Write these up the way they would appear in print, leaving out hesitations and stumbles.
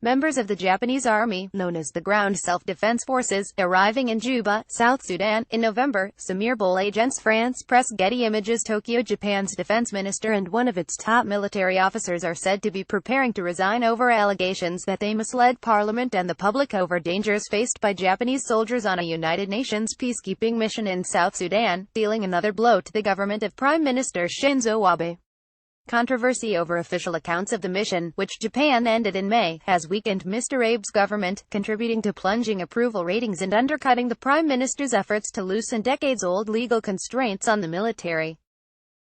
Members of the Japanese army, known as the Ground Self-Defense Forces, arriving in Juba, South Sudan, in November. Samir Bol Agence France Press Getty Images Tokyo Japan's defense minister and one of its top military officers are said to be preparing to resign over allegations that they misled parliament and the public over dangers faced by Japanese soldiers on a United Nations peacekeeping mission in South Sudan, dealing another blow to the government of Prime Minister Shinzo Abe. Controversy over official accounts of the mission, which Japan ended in May, has weakened Mr. Abe's government, contributing to plunging approval ratings and undercutting the Prime Minister's efforts to loosen decades-old legal constraints on the military.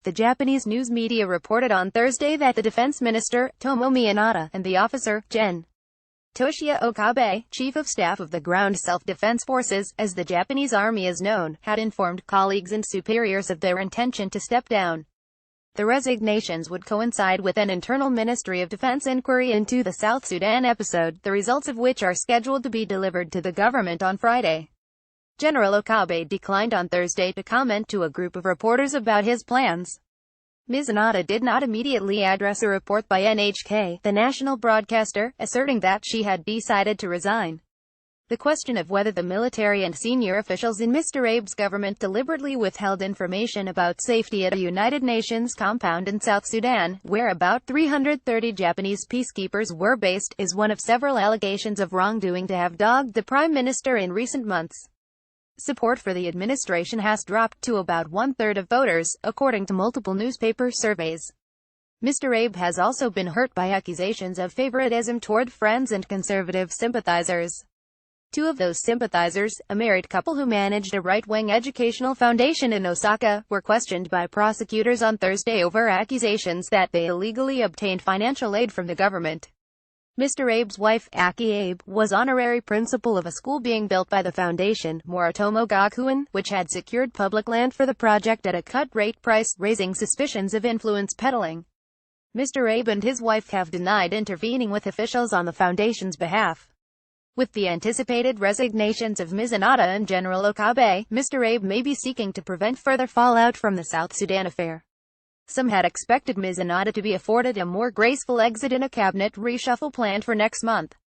The Japanese news media reported on Thursday that the defense minister, Tomomi Inada, and the officer, Gen. Toshiya Okabe, chief of staff of the Ground Self-Defense Forces, as the Japanese army is known, had informed colleagues and superiors of their intention to step down. The resignations would coincide with an internal Ministry of Defense inquiry into the South Sudan episode, the results of which are scheduled to be delivered to the government on Friday. General Okabe declined on Thursday to comment to a group of reporters about his plans. Ms. Inada did not immediately address a report by NHK, the national broadcaster, asserting that she had decided to resign. The question of whether the military and senior officials in Mr. Abe's government deliberately withheld information about safety at a United Nations compound in South Sudan, where about 330 Japanese peacekeepers were based, is one of several allegations of wrongdoing to have dogged the Prime Minister in recent months. Support for the administration has dropped to about one-third of voters, according to multiple newspaper surveys. Mr. Abe has also been hurt by accusations of favoritism toward friends and conservative sympathizers. Two of those sympathizers, a married couple who managed a right-wing educational foundation in Osaka, were questioned by prosecutors on Thursday over accusations that they illegally obtained financial aid from the government. Mr. Abe's wife, Aki Abe, was honorary principal of a school being built by the foundation, Moritomo Gakuen, which had secured public land for the project at a cut-rate price, raising suspicions of influence peddling. Mr. Abe and his wife have denied intervening with officials on the foundation's behalf. With the anticipated resignations of Ms. Inada and General Okabe, Mr. Abe may be seeking to prevent further fallout from the South Sudan affair. Some had expected Ms. Inada to be afforded a more graceful exit in a cabinet reshuffle planned for next month.